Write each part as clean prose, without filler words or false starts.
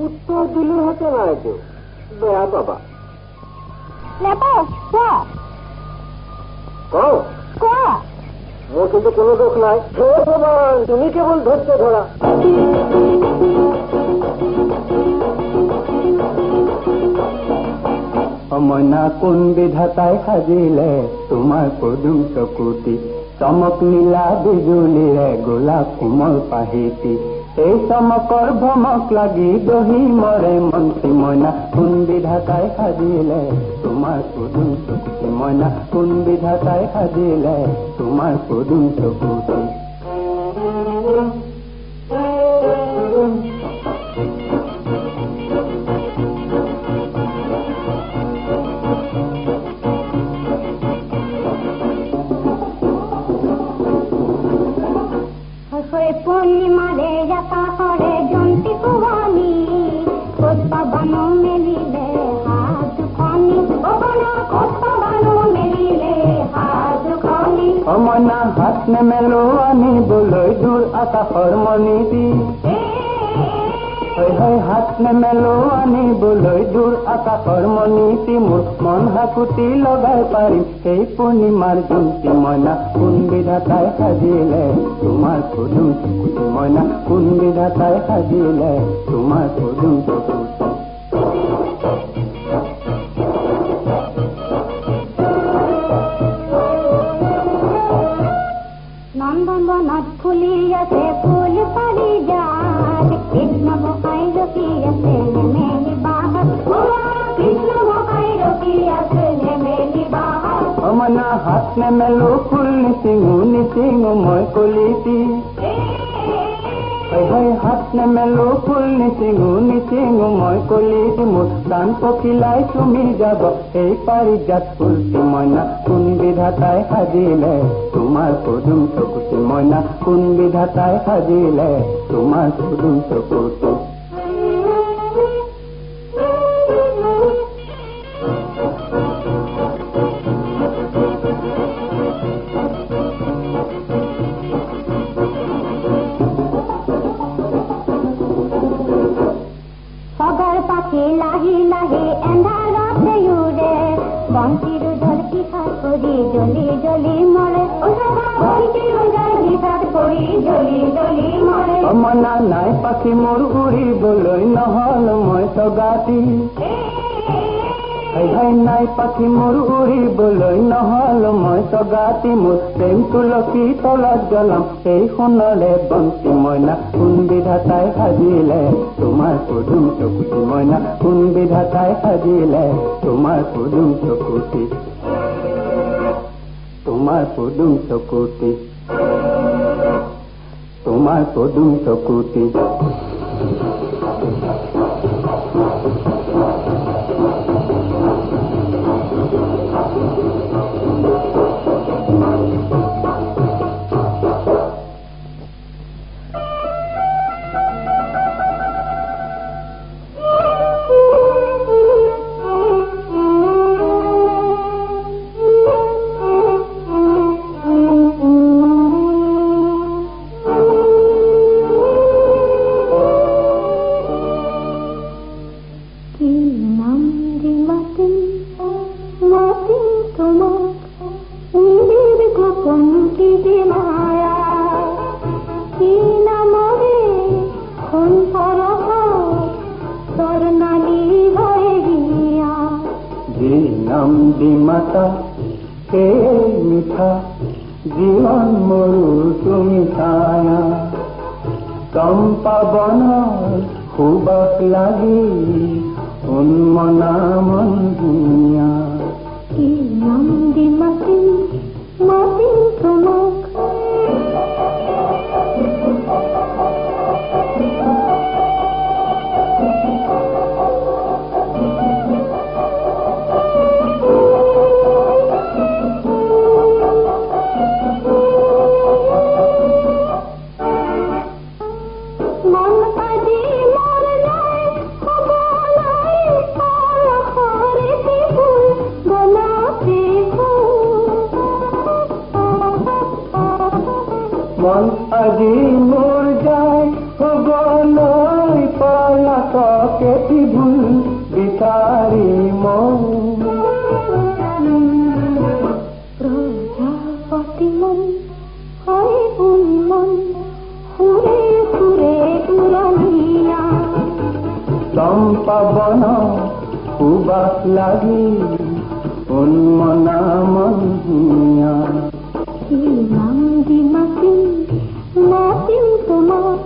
উত্তৰ দিলোহেঁতেন আৰু বেয়া পাবা। কোৱা, মোৰ কিন্তু কোনো দোষ নাই। হে ভগৱান, তুমি কেৱল ধৈৰ্য ধৰা। মইনা কোন বিধাতাই সাজিলে তোমাৰ পদুম চকুতি, চমক নীলা বিজুলীৰে গোলাপ কোমল পাহিতি, এই চমকৰ ভমক লাগি দহি মৰে মন্ত্ৰী। মইনা কোন বিধাতাই সাজিলে তোমাৰ পদুম চকুতি, মইনা কোন বিধাতাই সাজিলে তোমাৰ পদুম চকুতি। পূৰ্ণিমাৰে আকাশৰে জন্তি কোৱানি, ক'ত পাবানো মেলিলে হাত দুখনি, ক'ত পাবানো মেলিলে হাত দুখনি। মইনা হাত নেমেলো আনিবলৈ দূৰ আকাশৰ মণিটি, হাত নেমেলো আনিবলৈ দূৰ আকাশৰ মণিটি, মোৰ মন হাকুতি লগাই পাৰিম সেই পূৰ্ণিমাৰ জন্তি। মইনা কোন বিধাতাই সাজিলে তোমাৰ পদুম চকুতি, মইনা কোন বিধাতাই সাজিলে তোমাৰ পদুম চকুতি। নন্দন বনত ফুলি আছে ফুল পাৰি যায়, কৃষ্ণ গোসাঁই ৰখি আছে নেমেলি বাহাত, কৃষ্ণ গোসাঁই ৰখি আছে নেমেলি বাহাত। মইনা হাত নেমেলো ফুল নিচিঙো মই কলিতি, হাত নেমেলো ফুল নিচিঙো মই কলিতি, মোৰ প্ৰাণ পখিলাই তুমি যাব এই পাৰিজাত ফুলটি। মইনা কোন বিধাতাই সাজিলে তোমাৰ পদুম চকুতি, মইনা কোন বিধাতাই সাজিলে তোমাৰ পদুম চকুতি। লাহি লাহি এন্ধাৰতে উৰে, বন্তিৰ জল পিঠাত কৰি জ্বলি জ্বলি মৰে, বন্তিৰ জল পিঠাত কৰি জ্বলি জ্বলি মৰে। মনা নাই পাখি মোৰ উৰিবলৈ নহল মই চগাতি, নাই পাখি মোৰ উৰিবলৈ নহল মই চগাতি, মোৰ প্ৰেম তুলসী তলত জ্বলাম সেই সোণৰে বন্তি। মইনা কোন বিধাতাই সাজিলে তোমাৰ পদুম চকুতি, মইনা কোন বিধাতাই সাজিলে তোমাৰ পদুম চকুতি, তোমাৰ পদুম চকুতি, তোমাৰ পদুম চকুতি। মাতা হে মিঠা জীবন মৰু তুমি ছায়া, চম্পা বনৰ সুবাস লাগি উন্মনা মন ধুনীয়া। কি নাম দি মাতিম মাতিম তোমাক, পকেটি ভুল বিচারি মন প্রজাপতি মন হয় উন্মন ফুরে ফুরে পুরনিয়া চম্পা বন সুবাস লাগি উন্মনা মনিয়া মান্দি মাসি মাসিম তোমার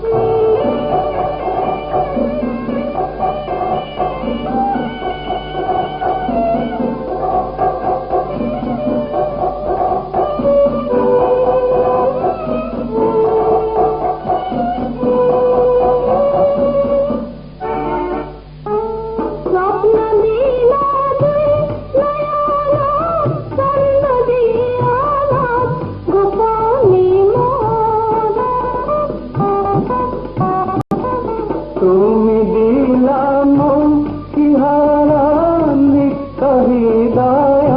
স্বপ্ন দিলা চন্দ দিয়া গোপনী তুমি দিলাম সিহারা নিত্য হৃদয়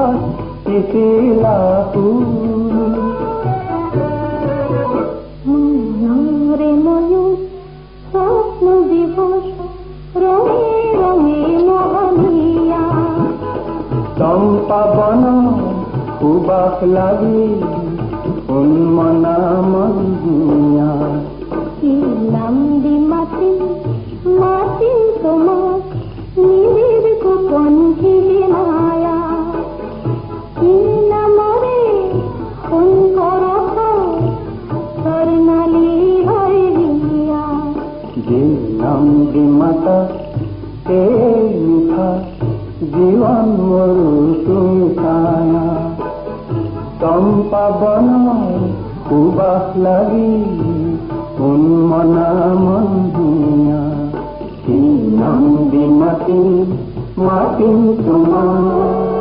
ইতিলা রে ময়ূর স্বপ্ন দিবস রঙে রঙে মোহনিয়া চম্পা বন সুবাস লাগি উন্মনা মনিয়া নামদি মাসি মাসি তোমার নিবিড় গোপন ঝিলি মায়া কি নামরে ফোন করো স্বর্ণালী হরিয়া যে নাম দি মাতা তে মিঠা জীবন মরু তুমি ছায়া চম্পা বন সুবাস লাগি উন্মনা মনিয়া কি নাম দি মাটি মাটি তোমার